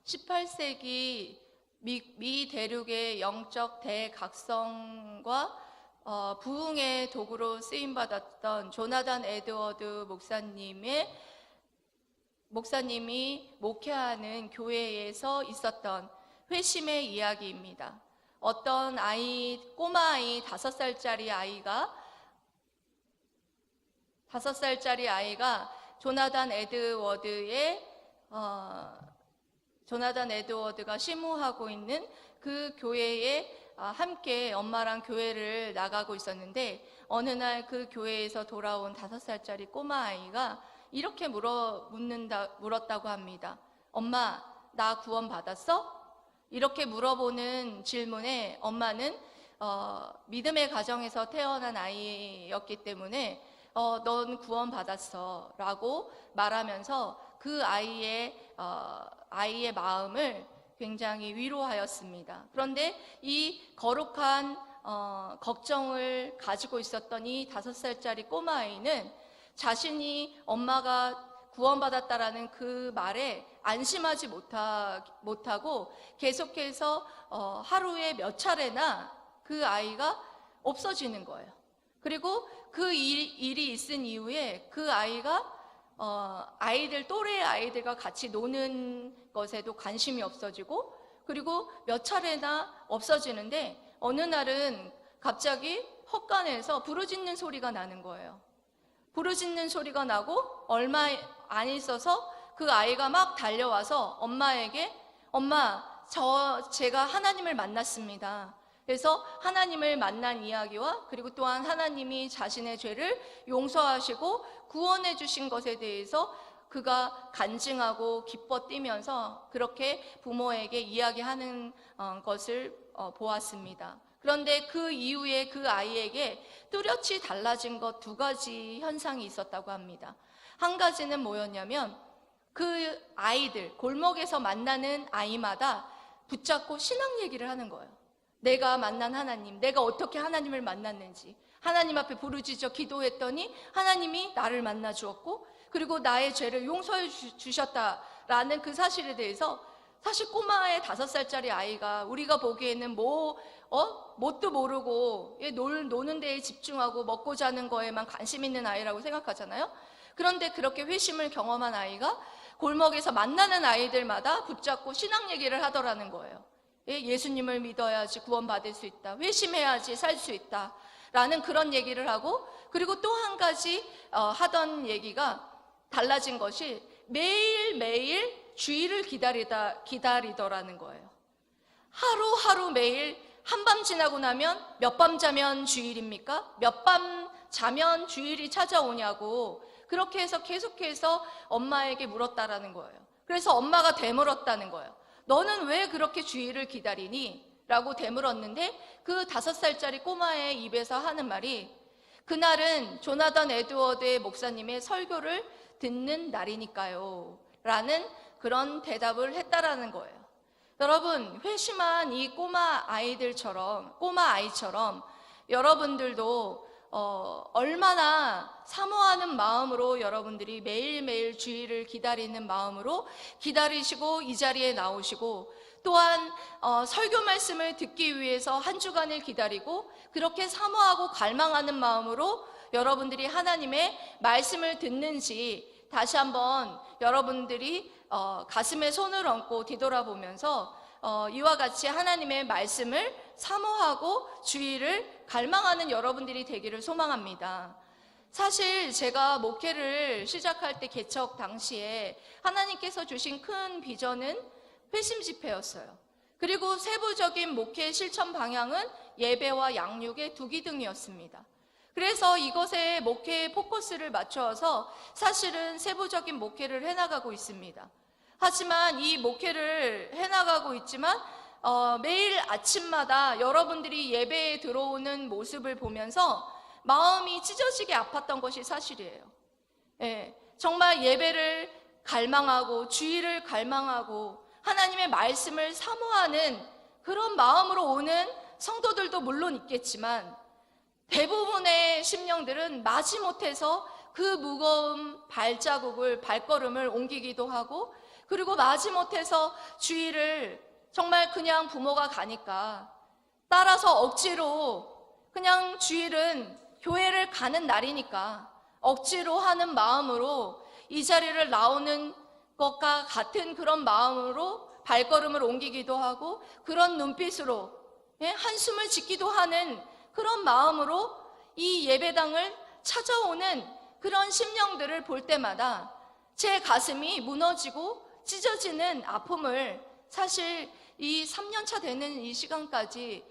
18세기 미 대륙의 영적 대각성과 부흥의 도구로 쓰임받았던 조나단 에드워드 목사님이 목회하는 교회에서 있었던 회심의 이야기입니다. 어떤 꼬마 아이 5살짜리 아이가 조나단 에드워드가 심우하고 있는 그 교회에 함께 엄마랑 교회를 나가고 있었는데, 어느 날 그 교회에서 돌아온 5살짜리 꼬마 아이가 이렇게 물었다고 합니다. 엄마, 나 구원 받았어? 이렇게 물어보는 질문에 엄마는 믿음의 가정에서 태어난 아이였기 때문에 넌 구원 받았어 라고 말하면서 그 아이의 마음을 굉장히 위로하였습니다. 그런데 이 거룩한 걱정을 가지고 있었던 이 5살짜리 꼬마아이는 자신이 엄마가 구원받았다라는 그 말에 안심하지 못하고 계속해서 하루에 몇 차례나 그 아이가 없어지는 거예요. 그리고 그 일이 있은 이후에 그 아이가 또래 아이들과 같이 노는 것에도 관심이 없어지고, 그리고 몇 차례나 없어지는데 어느 날은 갑자기 헛간에서 부르짖는 소리가 나는 거예요. 부르짖는 소리가 나고 얼마 안 있어서 그 아이가 막 달려와서 엄마에게 엄마, 제가 하나님을 만났습니다. 그래서 하나님을 만난 이야기와 그리고 또한 하나님이 자신의 죄를 용서하시고 구원해 주신 것에 대해서 그가 간증하고 기뻐 뛰면서 그렇게 부모에게 이야기하는 것을 보았습니다. 그런데 그 이후에 그 아이에게 뚜렷이 달라진 것 2가지 현상이 있었다고 합니다. 한 가지는 뭐였냐면, 그 아이들, 골목에서 만나는 아이마다 붙잡고 신앙 얘기를 하는 거예요. 내가 만난 하나님, 내가 어떻게 하나님을 만났는지, 하나님 앞에 부르짖어 기도했더니 하나님이 나를 만나 주었고, 그리고 나의 죄를 용서해 주셨다라는 그 사실에 대해서, 사실 꼬마의 5살짜리 아이가 우리가 보기에는 뭣도 모르고 노는 데에 집중하고 먹고 자는 거에만 관심 있는 아이라고 생각하잖아요. 그런데 그렇게 회심을 경험한 아이가 골목에서 만나는 아이들마다 붙잡고 신앙 얘기를 하더라는 거예요. 예수님을 믿어야지 구원받을 수 있다, 회심해야지 살 수 있다 라는 그런 얘기를 하고, 그리고 또 한 가지 하던 얘기가 달라진 것이 매일매일 주일을 기다리더라는 거예요. 하루하루 매일 한밤 지나고 나면 몇 밤 자면 주일입니까? 몇 밤 자면 주일이 찾아오냐고 그렇게 해서 계속해서 엄마에게 물었다라는 거예요. 그래서 엄마가 되물었다는 거예요. 너는 왜 그렇게 주일을 기다리니? 라고 되물었는데 그 5살짜리 꼬마의 입에서 하는 말이, 그날은 조나단 에드워드의 목사님의 설교를 듣는 날이니까요 라는 그런 대답을 했다라는 거예요. 여러분, 회심한 이 꼬마 아이처럼 여러분들도 얼마나 사모하는 마음으로 여러분들이 매일매일 주일을 기다리는 마음으로 기다리시고 이 자리에 나오시고, 또한 설교 말씀을 듣기 위해서 한 주간을 기다리고 그렇게 사모하고 갈망하는 마음으로 여러분들이 하나님의 말씀을 듣는지 다시 한번 여러분들이 가슴에 손을 얹고 뒤돌아보면서 이와 같이 하나님의 말씀을 사모하고 주의를 갈망하는 여러분들이 되기를 소망합니다. 사실 제가 목회를 시작할 때 개척 당시에 하나님께서 주신 큰 비전은 회심 집회였어요. 그리고 세부적인 목회 실천 방향은 예배와 양육의 두기둥이었습니다. 그래서 이것에 목회의 포커스를 맞춰서 사실은 세부적인 목회를 해나가고 있습니다. 하지만 이 목회를 해나가고 있지만 매일 아침마다 여러분들이 예배에 들어오는 모습을 보면서 마음이 찢어지게 아팠던 것이 사실이에요. 정말 예배를 갈망하고 주의를 갈망하고 하나님의 말씀을 사모하는 그런 마음으로 오는 성도들도 물론 있겠지만, 대부분의 심령들은 마지못해서 그 무거운 발걸음을 옮기기도 하고, 그리고 마지못해서 주일을 정말 그냥 부모가 가니까 따라서 억지로 그냥 주일은 교회를 가는 날이니까 억지로 하는 마음으로 이 자리를 나오는 것과 같은 그런 마음으로 발걸음을 옮기기도 하고, 그런 눈빛으로 한숨을 짓기도 하는 그런 마음으로 이 예배당을 찾아오는 그런 심령들을 볼 때마다 제 가슴이 무너지고 찢어지는 아픔을 사실 이 3년차 되는 이 시간까지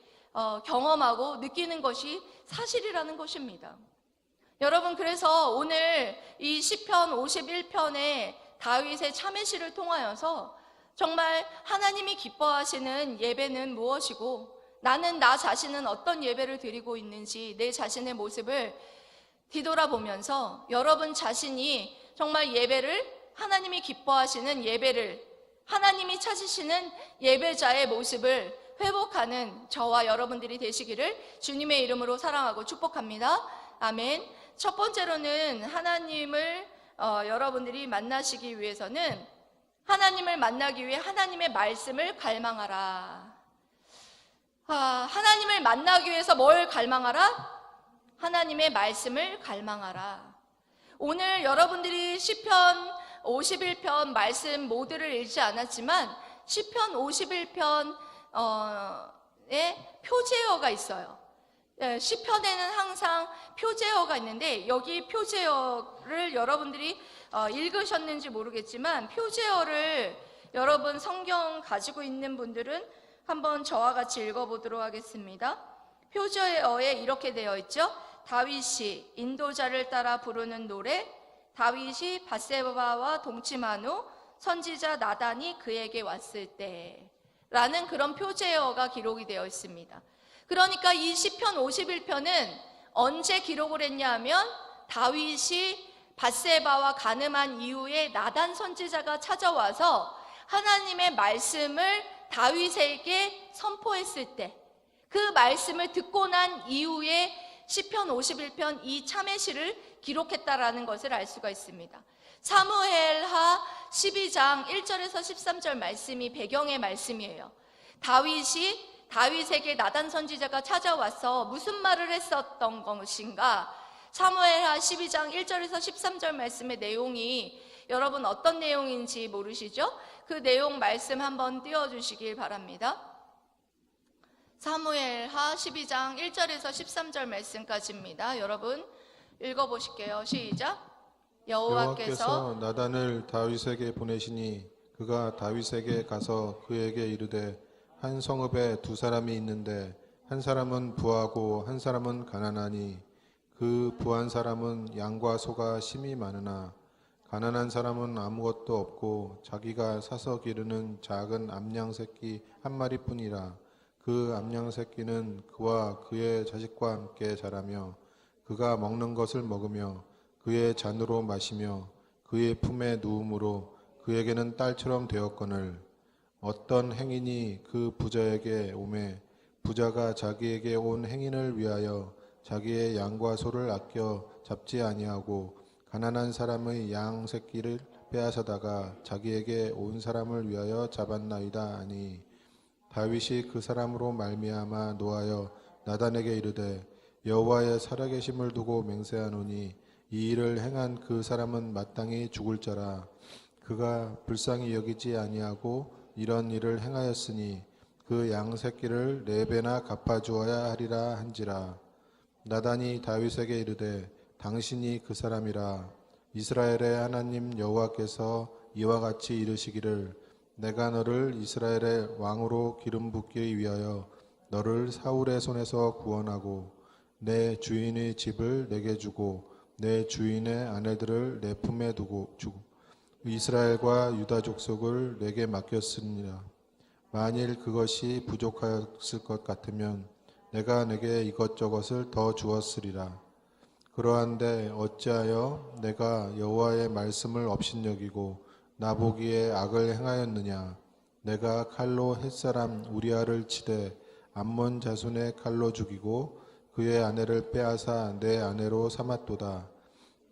경험하고 느끼는 것이 사실이라는 것입니다. 여러분, 그래서 오늘 이 시편 51편의 다윗의 참회시를 통하여서 정말 하나님이 기뻐하시는 예배는 무엇이고, 나는 나 자신은 어떤 예배를 드리고 있는지 내 자신의 모습을 뒤돌아보면서 여러분 자신이 정말 예배를, 하나님이 기뻐하시는 예배를, 하나님이 찾으시는 예배자의 모습을 회복하는 저와 여러분들이 되시기를 주님의 이름으로 사랑하고 축복합니다. 아멘. 첫 번째로는 하나님을 여러분들이 만나시기 위해서는 하나님을 만나기 위해 하나님의 말씀을 갈망하라. 하나님을 만나기 위해서 뭘 갈망하라? 하나님의 말씀을 갈망하라. 오늘 여러분들이 시편 51편 말씀 모두를 읽지 않았지만 시편 51편에 표제어가 있어요. 시편에는 항상 표제어가 있는데 여기 표제어를 여러분들이 읽으셨는지 모르겠지만, 표제어를 여러분 성경 가지고 있는 분들은 한번 저와 같이 읽어보도록 하겠습니다. 표제어에 이렇게 되어 있죠. 다윗이 인도자를 따라 부르는 노래, 다윗이 밧세바와 동침한 후 선지자 나단이 그에게 왔을 때, 라는 그런 표제어가 기록이 되어 있습니다. 그러니까 이 시편 51편은 언제 기록을 했냐 하면 다윗이 밧세바와 간음한 이후에 나단 선지자가 찾아와서 하나님의 말씀을 다윗에게 선포했을 때, 그 말씀을 듣고 난 이후에 시편 51편 이 참회시를 기록했다라는 것을 알 수가 있습니다. 사무엘하 12장 1절에서 13절 말씀이 배경의 말씀이에요. 다윗에게 나단 선지자가 찾아와서 무슨 말을 했었던 것인가? 사무엘하 12장 1절에서 13절 말씀의 내용이 여러분 어떤 내용인지 모르시죠? 그 내용 말씀 한번 띄워주시길 바랍니다. 사무엘하 12장 1절에서 13절 말씀까지입니다. 여러분 읽어보실게요. 시작. 여호와께서 나단을 다윗에게 보내시니 그가 다윗에게 가서 그에게 이르되, 한 성읍에 두 사람이 있는데 한 사람은 부하고 한 사람은 가난하니 그 부한 사람은 양과 소가 심히 많으나 가난한 사람은 아무것도 없고 자기가 사서 기르는 작은 암양 새끼 한 마리뿐이라. 그 암양 새끼는 그와 그의 자식과 함께 자라며 그가 먹는 것을 먹으며 그의 잔으로 마시며 그의 품에 누움으로 그에게는 딸처럼 되었거늘, 어떤 행인이 그 부자에게 오매 부자가 자기에게 온 행인을 위하여 자기의 양과 소를 아껴 잡지 아니하고 가난한 사람의 양 새끼를 빼앗아다가 자기에게 온 사람을 위하여 잡았나이다 하니, 다윗이 그 사람으로 말미암아 노하여 나단에게 이르되, 여호와의 살아계심을 두고 맹세하노니 이 일을 행한 그 사람은 마땅히 죽을 자라. 그가 불쌍히 여기지 아니하고 이런 일을 행하였으니 그 양 새끼를 4배나 갚아주어야 하리라 한지라. 나단이 다윗에게 이르되, 당신이 그 사람이라. 이스라엘의 하나님 여호와께서 이와 같이 이르시기를, 내가 너를 이스라엘의 왕으로 기름 붓기 위하여 너를 사울의 손에서 구원하고 내 주인의 집을 내게 주고 내 주인의 아내들을 내 품에 두고 이스라엘과 유다 족속을 내게 맡겼으니라. 만일 그것이 부족하였을 것 같으면 내가 내게 이것저것을 더 주었으리라. 그러한데 어찌하여 내가 여호와의 말씀을 업신여기고 나보기에 악을 행하였느냐? 내가 칼로 햇사람 우리아를 치되 암몬 자손의 칼로 죽이고 그의 아내를 빼앗아 내 아내로 삼았도다.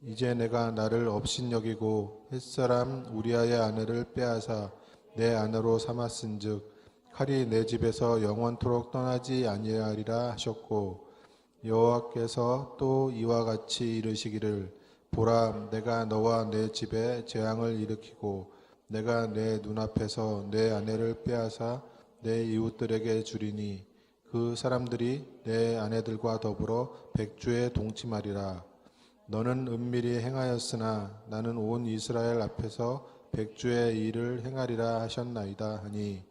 이제 내가 나를 업신여기고 햇사람 우리아의 아내를 빼앗아 내 아내로 삼았은즉 칼이 내 집에서 영원토록 떠나지 아니하리라 하셨고 여호와께서 또 이와 같이 이르시기를 보라 내가 너와 내 집에 재앙을 일으키고 내가 내 눈앞에서 내 아내를 빼앗아 내 이웃들에게 주리니 그 사람들이 내 아내들과 더불어 백주에 동침하리라. 너는 은밀히 행하였으나 나는 온 이스라엘 앞에서 백주의 일을 행하리라 하셨나이다 하니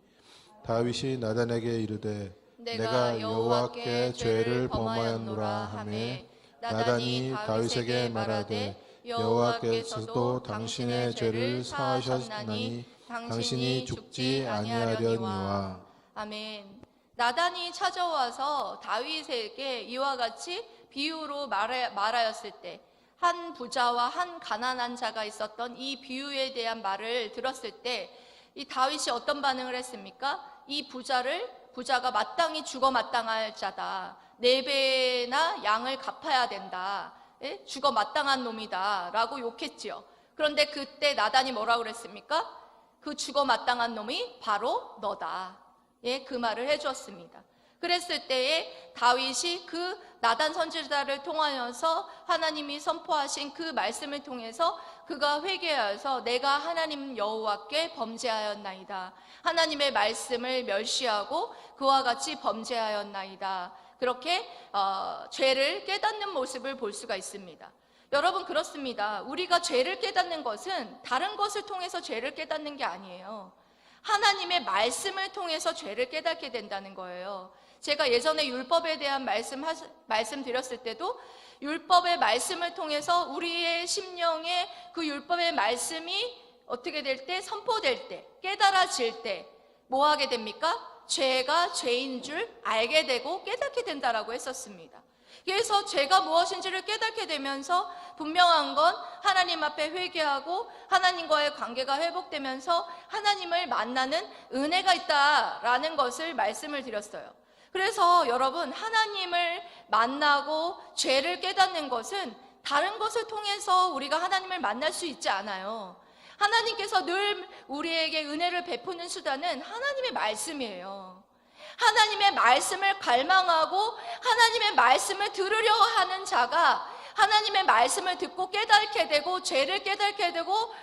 다윗이 나단에게 이르되 내가 여호와께 죄를 범하였노라 하매 나단이 다윗에게 말하되 여호와께서도 당신의 죄를 사하셨나니 당신이 죽지 아니하려니와. 아멘. 나단이 찾아와서 다윗에게 이와 같이 비유로 말하였을 때 한 부자와 한 가난한 자가 있었던 이 비유에 대한 말을 들었을 때 이 다윗이 어떤 반응을 했습니까? 이 부자가 마땅히 죽어 마땅할 자다. 4배나 양을 갚아야 된다. 죽어 마땅한 놈이다 라고 욕했지요. 그런데 그때 나단이 뭐라고 그랬습니까? 그 죽어 마땅한 놈이 바로 너다. 그 말을 해주었습니다. 그랬을 때에 다윗이 그 나단 선지자를 통하여서 하나님이 선포하신 그 말씀을 통해서 그가 회개하여서 내가 하나님 여호와께 범죄하였나이다. 하나님의 말씀을 멸시하고 그와 같이 범죄하였나이다. 그렇게 죄를 깨닫는 모습을 볼 수가 있습니다. 여러분 그렇습니다. 우리가 죄를 깨닫는 것은 다른 것을 통해서 죄를 깨닫는 게 아니에요. 하나님의 말씀을 통해서 죄를 깨닫게 된다는 거예요. 제가 예전에 율법에 대한 말씀드렸을 때도 율법의 말씀을 통해서 우리의 심령에 그 율법의 말씀이 어떻게 될 때, 선포될 때, 깨달아질 때 뭐 하게 됩니까? 죄가 죄인 줄 알게 되고 깨닫게 된다라고 했었습니다. 그래서 죄가 무엇인지를 깨닫게 되면서 분명한 건 하나님 앞에 회개하고 하나님과의 관계가 회복되면서 하나님을 만나는 은혜가 있다라는 것을 말씀을 드렸어요. 그래서 여러분 하나님을 만나고 죄를 깨닫는 것은 다른 것을 통해서 우리가 하나님을 만날 수 있지 않아요. 하나님께서 늘 우리에게 은혜를 베푸는 수단은 하나님의 말씀이에요. 하나님의 말씀을 갈망하고 하나님의 말씀을 들으려 하는 자가 하나님의 말씀을 듣고 깨닫게 되고 죄를 깨닫게 되고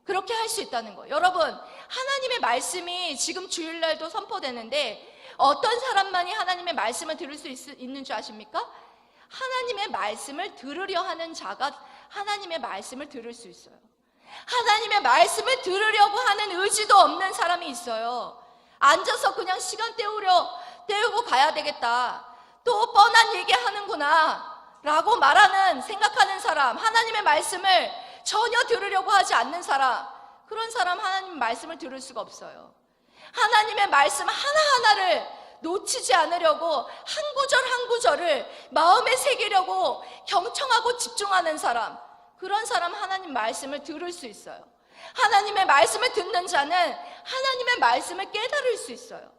그렇게 할 수 있다는 거예요. 여러분 하나님의 말씀이 지금 주일날도 선포되는데 어떤 사람만이 하나님의 말씀을 들을 수 있는 줄 아십니까? 하나님의 말씀을 들으려 하는 자가 하나님의 말씀을 들을 수 있어요. 하나님의 말씀을 들으려고 하는 의지도 없는 사람이 있어요. 앉아서 그냥 시간 때우고 가야 되겠다. 또 뻔한 얘기 하는구나 라고 생각하는 사람, 하나님의 말씀을 전혀 들으려고 하지 않는 사람, 그런 사람 하나님의 말씀을 들을 수가 없어요. 하나님의 말씀 하나하나를 놓치지 않으려고 한 구절 한 구절을 마음에 새기려고 경청하고 집중하는 사람, 그런 사람 하나님 말씀을 들을 수 있어요. 하나님의 말씀을 듣는 자는 하나님의 말씀을 깨달을 수 있어요.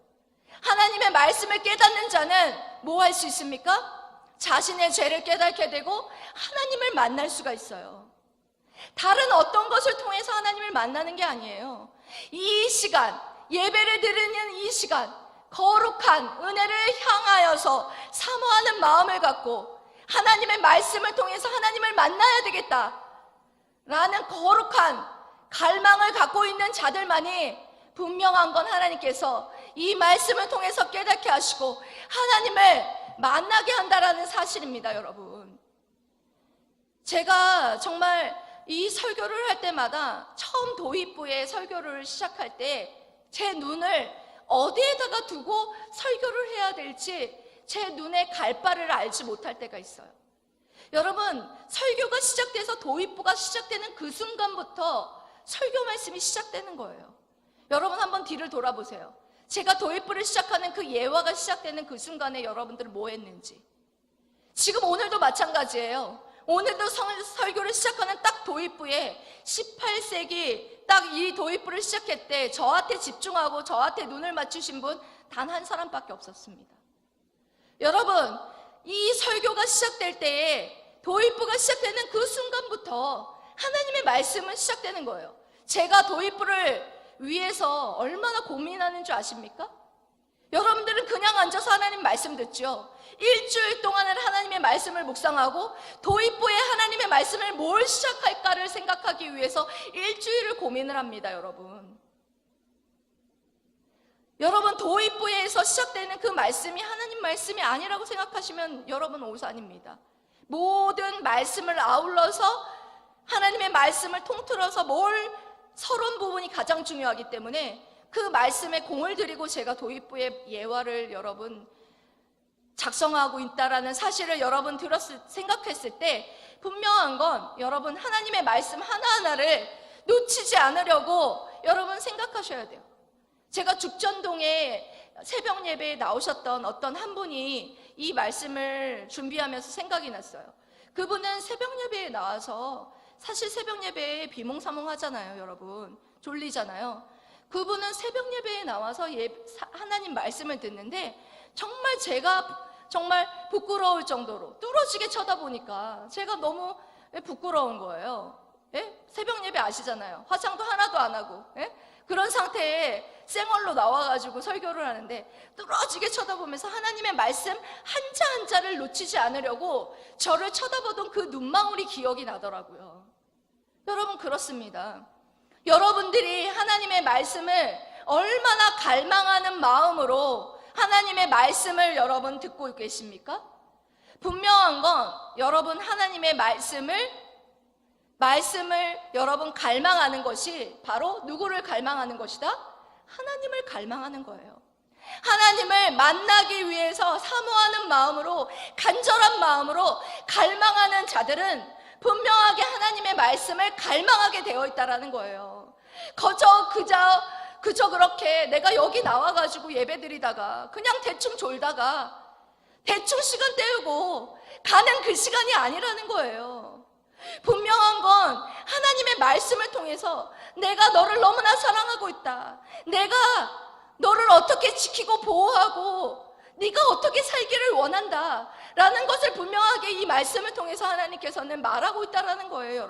하나님의 말씀을 깨닫는 자는 뭐 할 수 있습니까? 자신의 죄를 깨닫게 되고 하나님을 만날 수가 있어요. 다른 어떤 것을 통해서 하나님을 만나는 게 아니에요. 이 시간, 예배를 드리는 이 시간, 거룩한 은혜를 향하여서 사모하는 마음을 갖고 하나님의 말씀을 통해서 하나님을 만나야 되겠다 라는 거룩한 갈망을 갖고 있는 자들만이 분명한 건 하나님께서 이 말씀을 통해서 깨닫게 하시고 하나님을 만나게 한다라는 사실입니다. 여러분, 제가 정말 이 설교를 할 때마다 처음 도입부에 설교를 시작할 때 제 눈을 어디에다가 두고 설교를 해야 될지 제 눈에 갈 바를 알지 못할 때가 있어요. 여러분, 설교가 시작돼서 도입부가 시작되는 그 순간부터 설교 말씀이 시작되는 거예요. 여러분 한번 뒤를 돌아보세요. 제가 도입부를 시작하는 그 예화가 시작되는 그 순간에 여러분들은 뭐 했는지. 지금 오늘도 마찬가지예요. 오늘도 설교를 시작하는 딱 도입부에 18세기 딱 이 도입부를 시작했대 저한테 집중하고 저한테 눈을 맞추신 분 단 한 사람밖에 없었습니다. 여러분, 이 설교가 시작될 때에 도입부가 시작되는 그 순간부터 하나님의 말씀은 시작되는 거예요. 제가 도입부를 위해서 얼마나 고민하는 줄 아십니까? 여러분들은 그냥 앉아서 하나님 말씀 듣죠. 일주일 동안은 하나님의 말씀을 묵상하고 도입부에 하나님의 말씀을 뭘 시작할까를 생각하기 위해서 일주일을 고민을 합니다. 여러분 도입부에서 시작되는 그 말씀이 하나님 말씀이 아니라고 생각하시면 여러분 오산입니다. 모든 말씀을 아울러서 하나님의 말씀을 통틀어서 뭘 서론 부분이 가장 중요하기 때문에 그 말씀에 공을 들이고 제가 도입부의 예화를 여러분 작성하고 있다라는 사실을 여러분 생각했을 때 분명한 건 여러분 하나님의 말씀 하나하나를 놓치지 않으려고 여러분 생각하셔야 돼요. 제가 죽전동에 새벽 예배에 나오셨던 어떤 한 분이 이 말씀을 준비하면서 생각이 났어요. 그분은 새벽 예배에 나와서 사실 새벽 예배에 비몽사몽하잖아요. 여러분 졸리잖아요. 그분은 새벽 예배에 나와서 하나님 말씀을 듣는데 정말 제가 정말 부끄러울 정도로 뚫어지게 쳐다보니까 제가 너무 부끄러운 거예요. 예? 새벽 예배 아시잖아요. 화장도 하나도 안 하고 그런 상태에 생얼로 나와가지고 설교를 하는데 뚫어지게 쳐다보면서 하나님의 말씀 한자 한자를 놓치지 않으려고 저를 쳐다보던 그 눈망울이 기억이 나더라고요. 여러분 그렇습니다. 여러분들이 하나님의 말씀을 얼마나 갈망하는 마음으로 하나님의 말씀을 여러분 듣고 계십니까? 분명한 건 여러분 하나님의 말씀을 여러분 갈망하는 것이 바로 누구를 갈망하는 것이다? 하나님을 갈망하는 거예요. 하나님을 만나기 위해서 사모하는 마음으로 간절한 마음으로 갈망하는 자들은 분명하게 하나님의 말씀을 갈망하게 되어 있다라는 거예요. 그저 그렇게 내가 여기 나와가지고 예배드리다가 그냥 대충 졸다가 대충 시간 때우고 가는 그 시간이 아니라는 거예요. 분명한 건 하나님의 말씀을 통해서 내가 너를 너무나 사랑하고 있다. 내가 너를 어떻게 지키고 보호하고 네가 어떻게 살기를 원한다 라는 것을 분명하게 이 말씀을 통해서 하나님께서는 말하고 있다는 거예요.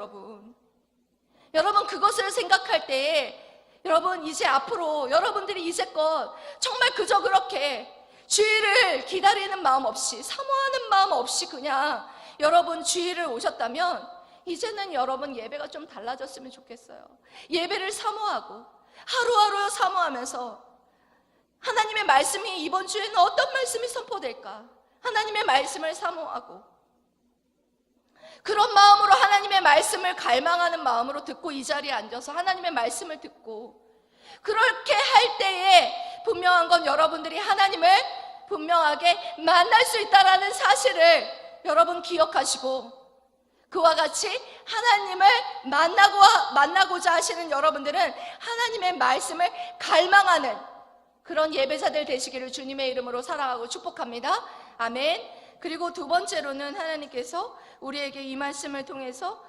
여러분 그것을 생각할 때에 여러분 이제 앞으로 여러분들이 이제껏 정말 그저 그렇게 주일을 기다리는 마음 없이 사모하는 마음 없이 그냥 여러분 주일을 오셨다면 이제는 여러분 예배가 좀 달라졌으면 좋겠어요. 예배를 사모하고 하루하루 사모하면서 하나님의 말씀이 이번 주에는 어떤 말씀이 선포될까? 하나님의 말씀을 사모하고 그런 마음으로 하나님의 말씀을 갈망하는 마음으로 듣고 이 자리에 앉아서 하나님의 말씀을 듣고 그렇게 할 때에 분명한 건 여러분들이 하나님을 분명하게 만날 수 있다는 사실을 여러분 기억하시고 그와 같이 하나님을 만나고자 하시는 여러분들은 하나님의 말씀을 갈망하는 그런 예배자들 되시기를 주님의 이름으로 사랑하고 축복합니다. 아멘. 그리고 두 번째로는 하나님께서 우리에게 이 말씀을 통해서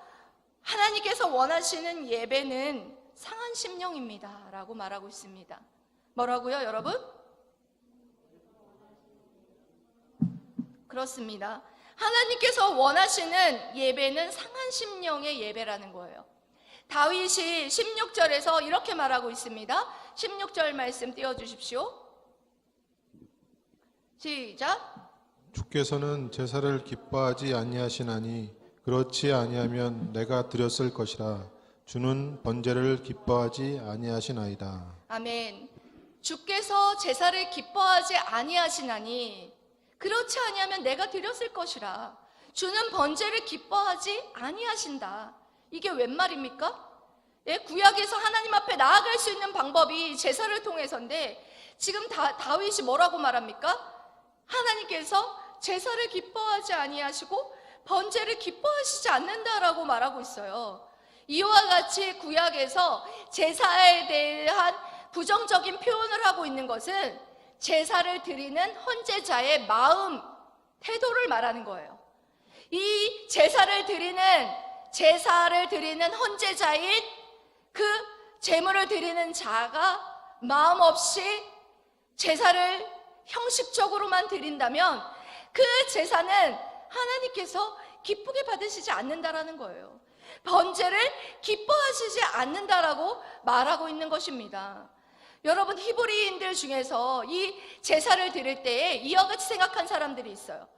하나님께서 원하시는 예배는 상한 심령입니다 라고 말하고 있습니다. 뭐라고요, 여러분? 그렇습니다. 하나님께서 원하시는 예배는 상한 심령의 예배라는 거예요. 다윗이 16절에서 이렇게 말하고 있습니다. 16절 말씀 띄워주십시오. 시작. 주께서는 제사를 기뻐하지 아니하시나니 그렇지 아니하면 내가 드렸을 것이라. 주는 번제를 기뻐하지 아니하시나이다. 아멘. 주께서 제사를 기뻐하지 아니하시나니 그렇지 아니하면 내가 드렸을 것이라. 주는 번제를 기뻐하지 아니하신다. 이게 웬 말입니까? 예, 구약에서 하나님 앞에 나아갈 수 있는 방법이 제사를 통해서인데 지금 다윗이 뭐라고 말합니까? 하나님께서 제사를 기뻐하지 아니하시고 번제를 기뻐하시지 않는다라고 말하고 있어요. 이와 같이 구약에서 제사에 대한 부정적인 표현을 하고 있는 것은 제사를 드리는 헌제자의 마음, 태도를 말하는 거예요. 이 제사를 드리는 헌제자인 그 제물을 드리는 자가 마음 없이 제사를 형식적으로만 드린다면 그 제사는 하나님께서 기쁘게 받으시지 않는다라는 거예요. 번제를 기뻐하시지 않는다라고 말하고 있는 것입니다. 여러분, 히브리인들 중에서 이 제사를 드릴 때에 이와 같이 생각한 사람들이 있어요.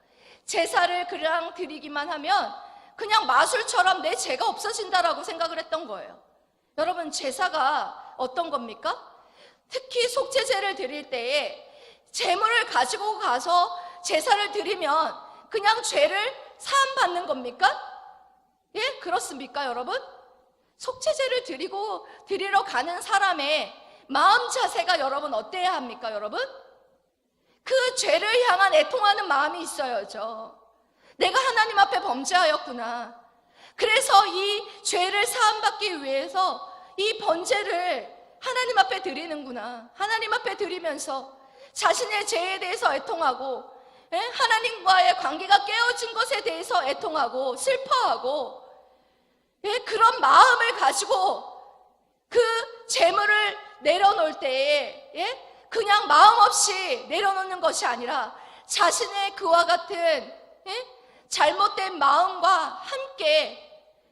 제사를 그냥 드리기만 하면 그냥 마술처럼 내 죄가 없어진다라고 생각을 했던 거예요. 여러분, 제사가 어떤 겁니까? 특히 속죄제를 드릴 때에 제물을 가지고 가서 제사를 드리면 그냥 죄를 사함받는 겁니까? 예? 그렇습니까, 여러분? 속죄제를 드리러 가는 사람의 마음 자세가 여러분 어때야 합니까, 여러분? 그 죄를 향한 애통하는 마음이 있어야죠. 내가 하나님 앞에 범죄하였구나. 그래서 이 죄를 사함받기 위해서 이 번제를 하나님 앞에 드리는구나. 하나님 앞에 드리면서 자신의 죄에 대해서 애통하고, 하나님과의 관계가 깨어진 것에 대해서 애통하고 슬퍼하고, 그런 마음을 가지고 그 재물을 내려놓을 때에 그냥 마음 없이 내려놓는 것이 아니라 자신의 그와 같은 잘못된 마음과 함께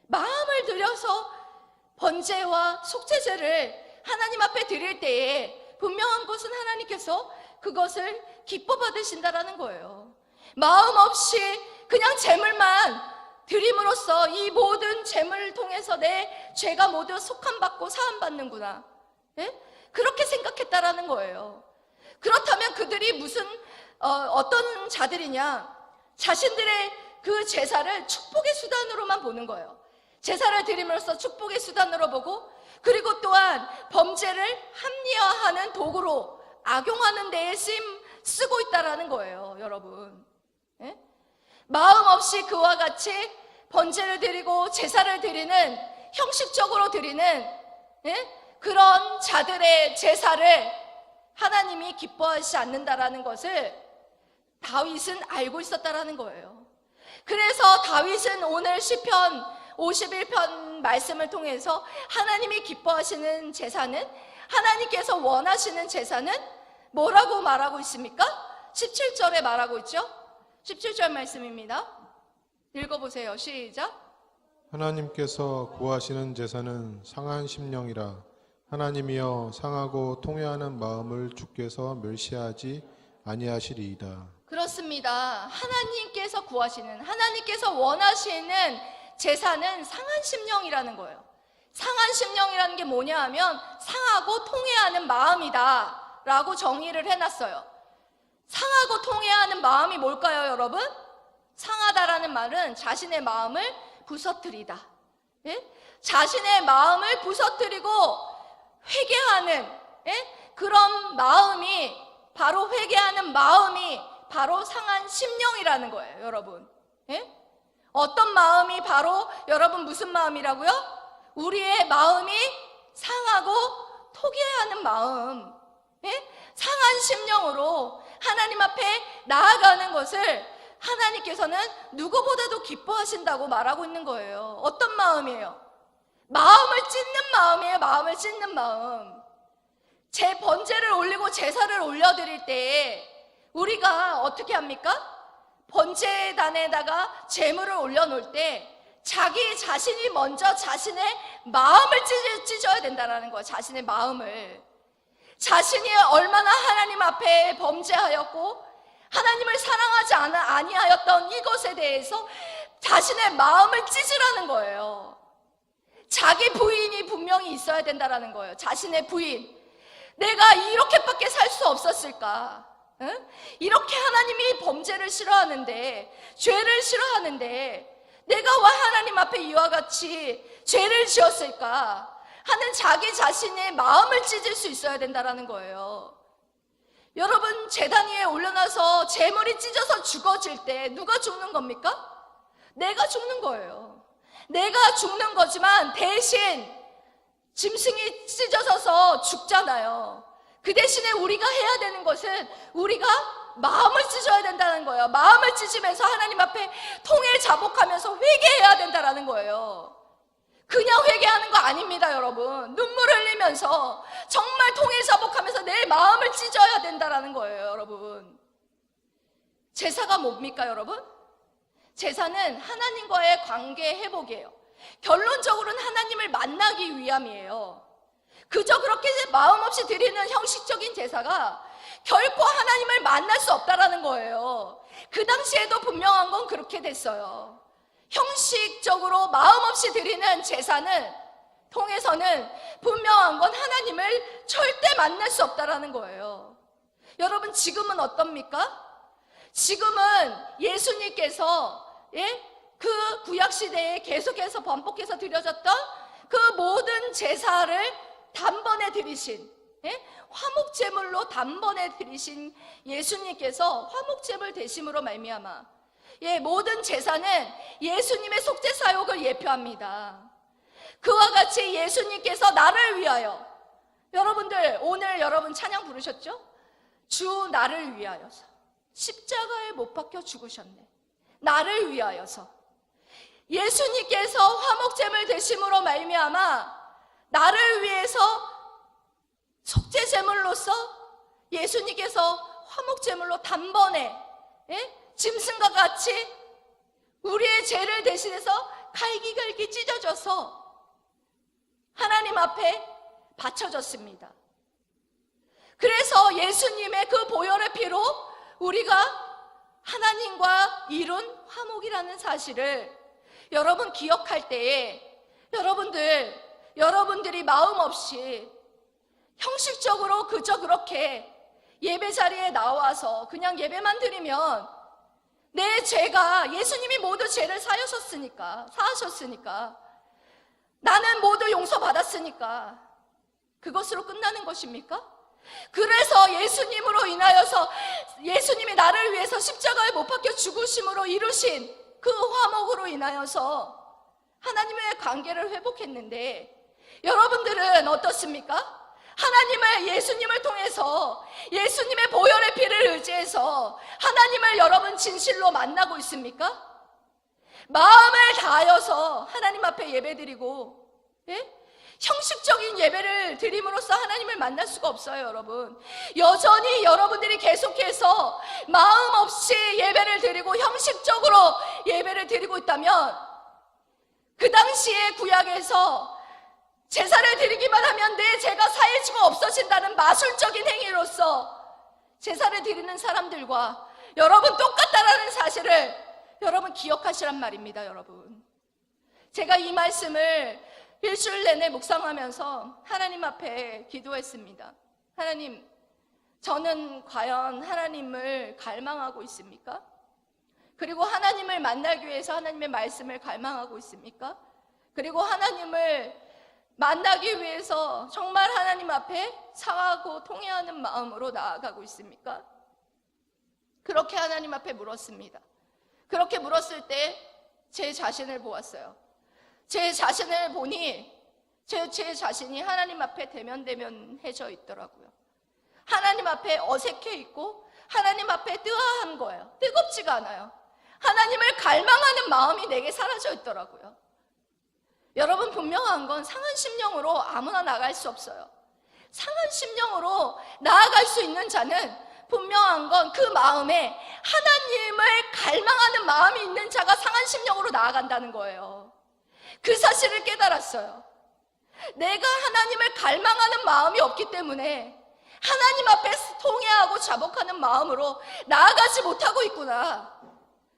마음을 들여서 번제와 속죄제를 하나님 앞에 드릴 때에 분명한 것은 하나님께서 그것을 기뻐 받으신다라는 거예요. 마음 없이 그냥 제물만 드림으로써 이 모든 제물을 통해서 내 죄가 모두 속함받고 사함받는구나, 그렇게 생각했다라는 거예요. 그렇다면 그들이 어떤 자들이냐? 자신들의 그 제사를 축복의 수단으로만 보는 거예요. 제사를 드림으로써 축복의 수단으로 보고, 그리고 또한 범죄를 합리화하는 도구로 악용하는 데에 쓰고 있다라는 거예요, 여러분. 마음 없이 그와 같이 번제를 드리고 제사를 드리는, 형식적으로 드리는 그런 자들의 제사를 하나님이 기뻐하지 않는다라는 것을 다윗은 알고 있었다라는 거예요. 그래서 다윗은 오늘 시편 51편 말씀을 통해서 하나님이 기뻐하시는 제사는, 하나님께서 원하시는 제사는 뭐라고 말하고 있습니까? 17절에 말하고 있죠? 17절 말씀입니다. 읽어보세요. 시작. 하나님께서 구하시는 제사는 상한 심령이라. 하나님이여 상하고 통회하는 마음을 주께서 멸시하지 아니하시리이다. 그렇습니다. 하나님께서 구하시는, 하나님께서 원하시는 제사는 상한 심령이라는 거예요. 상한 심령이라는 게 뭐냐 하면 상하고 통회하는 마음이다 라고 정의를 해놨어요. 상하고 통회하는 마음이 뭘까요, 여러분? 상하다라는 말은 자신의 마음을 부서뜨리다, 자신의 마음을 부서뜨리고 회개하는 그런 마음이, 바로 회개하는 마음이 바로 상한 심령이라는 거예요, 여러분. 어떤 마음이 바로 여러분 무슨 마음이라고요? 우리의 마음이 상하고 토기하는 마음, 상한 심령으로 하나님 앞에 나아가는 것을 하나님께서는 누구보다도 기뻐하신다고 말하고 있는 거예요. 어떤 마음이에요? 마음을 찢는 마음이에요. 마음을 찢는 마음. 제 번제를 올리고 제사를 올려드릴 때 우리가 어떻게 합니까? 번제단에다가 제물을 올려놓을 때 자기 자신이 먼저 자신의 마음을 찢어야 된다는 거예요. 자신의 마음을. 자신이 얼마나 하나님 앞에 범죄하였고 하나님을 사랑하지 아니하였던 이것에 대해서 자신의 마음을 찢으라는 거예요. 자기 부인이 분명히 있어야 된다는 거예요. 자신의 부인. 내가 이렇게밖에 살 수 없었을까? 이렇게 하나님이 범죄를 싫어하는데, 죄를 싫어하는데 내가 왜 하나님 앞에 이와 같이 죄를 지었을까 하는 자기 자신의 마음을 찢을 수 있어야 된다는 거예요. 여러분, 제단 위에 올려놔서 제물이 찢어서 죽어질 때 누가 죽는 겁니까? 내가 죽는 거예요. 내가 죽는 거지만 대신 짐승이 찢어져서 죽잖아요. 그 대신에 우리가 해야 되는 것은 우리가 마음을 찢어야 된다는 거예요. 마음을 찢으면서 하나님 앞에 통일 자복하면서 회개해야 된다는 거예요. 그냥 회개하는 거 아닙니다, 여러분. 눈물 흘리면서 정말 통일 자복하면서 내 마음을 찢어야 된다는 거예요, 여러분. 제사가 뭡니까, 여러분? 제사는 하나님과의 관계 회복이에요. 결론적으로는 하나님을 만나기 위함이에요. 그저 그렇게 마음 없이 드리는 형식적인 제사가 결코 하나님을 만날 수 없다라는 거예요. 그 당시에도 분명한 건 그렇게 됐어요. 형식적으로 마음 없이 드리는 제사는 통해서는 분명한 건 하나님을 절대 만날 수 없다라는 거예요. 여러분, 지금은 어떻습니까? 지금은 예수님께서 그 구약시대에 계속해서 반복해서 드려졌던 그 모든 제사를 단번에 드리신, 화목제물로 단번에 드리신 예수님께서 화목제물 되심으로 말미암아 모든 제사는 예수님의 속죄 사역을 예표합니다. 그와 같이 예수님께서 나를 위하여, 여러분들 오늘 여러분 찬양 부르셨죠? 주 나를 위하여서 십자가에 못 박혀 죽으셨네. 나를 위하여서 예수님께서 화목제물 되심으로 말미암아 나를 위해서 속죄제물로서 예수님께서 화목제물로 단번에 짐승과 같이 우리의 죄를 대신해서 갈기갈기 찢어져서 하나님 앞에 바쳐졌습니다. 그래서 예수님의 그 보혈의 피로 우리가 하나님과 이룬 화목이라는 사실을 여러분 기억할 때에 여러분들이 마음 없이 형식적으로 그저 그렇게 예배 자리에 나와서 그냥 예배만 드리면 내 죄가, 예수님이 모두 죄를 사하셨으니까 나는 모두 용서받았으니까 그것으로 끝나는 것입니까? 그래서 예수님으로 인하여서 예수님이 나를 위해서 십자가에 못 박혀 죽으심으로 이루신 그 화목으로 인하여서 하나님의 관계를 회복했는데 여러분들은 어떻습니까? 하나님을, 예수님을 통해서 예수님의 보혈의 피를 의지해서 하나님을 여러분 진실로 만나고 있습니까? 마음을 다하여서 하나님 앞에 예배드리고 형식적인 예배를 드림으로써 하나님을 만날 수가 없어요. 여러분, 여전히 여러분들이 계속해서 마음 없이 예배를 드리고 형식적으로 예배를 드리고 있다면 그 당시에 구약에서 제사를 드리기만 하면 내 죄가 사해지고 없어진다는 마술적인 행위로서 제사를 드리는 사람들과 여러분 똑같다라는 사실을 여러분 기억하시란 말입니다. 여러분, 제가 이 말씀을 일주일 내내 묵상하면서 하나님 앞에 기도했습니다. 하나님, 저는 과연 하나님을 갈망하고 있습니까? 그리고 하나님을 만나기 위해서 하나님의 말씀을 갈망하고 있습니까? 그리고 하나님을 만나기 위해서 정말 하나님 앞에 상하고 통회하는 마음으로 나아가고 있습니까? 그렇게 하나님 앞에 물었습니다. 그렇게 물었을 때 제 자신을 보았어요. 제 자신을 보니 제 자신이 하나님 앞에 대면대면해져 있더라고요. 하나님 앞에 어색해 있고 하나님 앞에 뜨아한 거예요. 뜨겁지가 않아요. 하나님을 갈망하는 마음이 내게 사라져 있더라고요. 여러분, 분명한 건 상한 심령으로 아무나 나갈 수 없어요. 상한 심령으로 나아갈 수 있는 자는 분명한 건 그 마음에 하나님을 갈망하는 마음이 있는 자가 상한 심령으로 나아간다는 거예요. 그 사실을 깨달았어요. 내가 하나님을 갈망하는 마음이 없기 때문에 하나님 앞에 통회하고 자복하는 마음으로 나아가지 못하고 있구나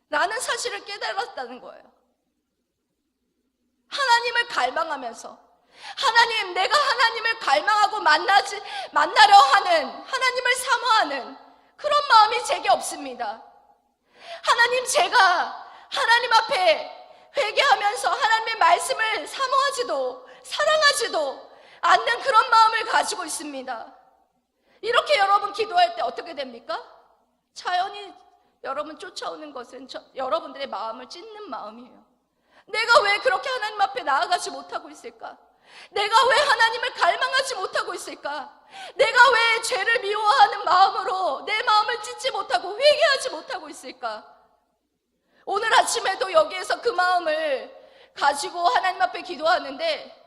라는 사실을 깨달았다는 거예요. 하나님을 갈망하면서 하나님, 내가 하나님을 갈망하고 만나려 하는, 하나님을 사모하는 그런 마음이 제게 없습니다. 하나님, 제가 하나님 앞에 회개하면서 하나님의 말씀을 사모하지도 사랑하지도 않는 그런 마음을 가지고 있습니다. 이렇게 여러분 기도할 때 어떻게 됩니까? 자연히 여러분 쫓아오는 것은 여러분들의 마음을 찢는 마음이에요. 내가 왜 그렇게 하나님 앞에 나아가지 못하고 있을까? 내가 왜 하나님을 갈망하지 못하고 있을까? 내가 왜 죄를 미워하는 마음으로 내 마음을 찢지 못하고 회개하지 못하고 있을까? 오늘 아침에도 여기에서 그 마음을 가지고 하나님 앞에 기도하는데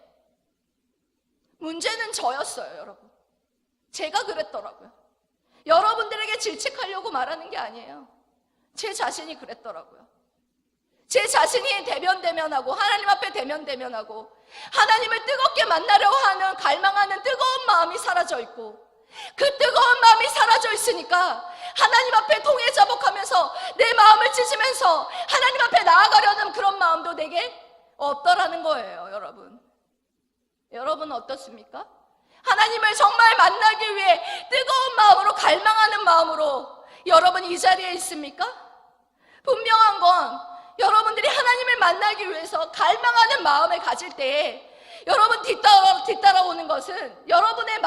문제는 저였어요. 여러분, 제가 그랬더라고요. 여러분들에게 질책하려고 말하는 게 아니에요. 제 자신이 그랬더라고요. 제 자신이 대면대면하고 하나님 앞에 대면대면하고 하나님을 뜨겁게 만나려 하는 갈망하는 뜨거운 마음이 사라져 있고, 그 뜨거운 마음이 사라져 있으니까 하나님 앞에 동해자복하면서 내 마음을 찢으면서 하나님 앞에 나아가려는 그런 마음도 내게 없더라는 거예요. 여러분 어떻습니까? 하나님을 정말 만나기 위해 뜨거운 마음으로 갈망하는 마음으로 여러분 이 자리에 있습니까? 분명한 건 여러분들이 하나님을 만나기 위해서 갈망하는 마음을 가질 때에 여러분 뒤따라오는 것은 여러분의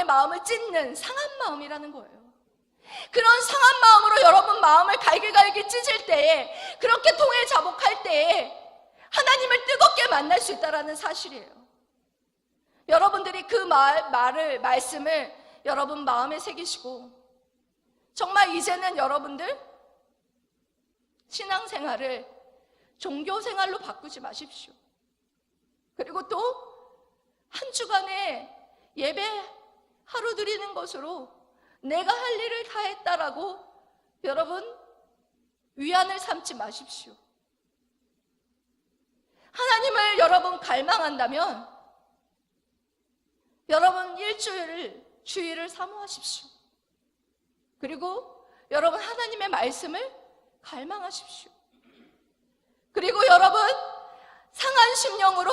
마음을 찢는 상한 마음이라는 거예요. 그런 상한 마음으로 여러분 마음을 갈기갈기 찢을 때에, 그렇게 통일자복할 때에 하나님을 뜨겁게 만날 수 있다는 사실이에요. 여러분들이 그 말씀을 여러분 마음에 새기시고, 정말 이제는 여러분들 신앙생활을 종교생활로 바꾸지 마십시오. 그리고 또 한 주간의 예배 하루 드리는 것으로 내가 할 일을 다 했다라고 여러분 위안을 삼지 마십시오. 하나님을 여러분 갈망한다면 여러분 주일을 사모하십시오. 그리고 여러분 하나님의 말씀을 갈망하십시오. 그리고 여러분 상한 심령으로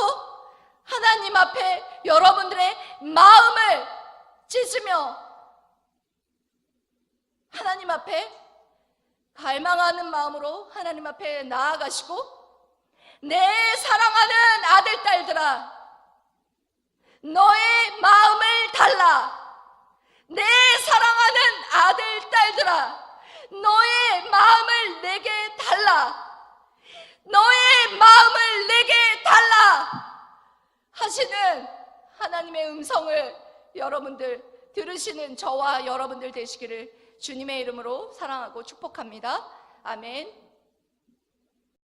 하나님 앞에 여러분들의 마음을 찢으며 하나님 앞에 갈망하는 마음으로 하나님 앞에 나아가시고, 내 사랑하는 아들 딸들아, 너의 마음을 달라. 내 사랑하는 아들 딸들아, 너의 마음을 내게 달라. 너의 마음을 내게 달라 하시는 하나님의 음성을 여러분들 들으시는 저와 여러분들 되시기를 주님의 이름으로 사랑하고 축복합니다. 아멘.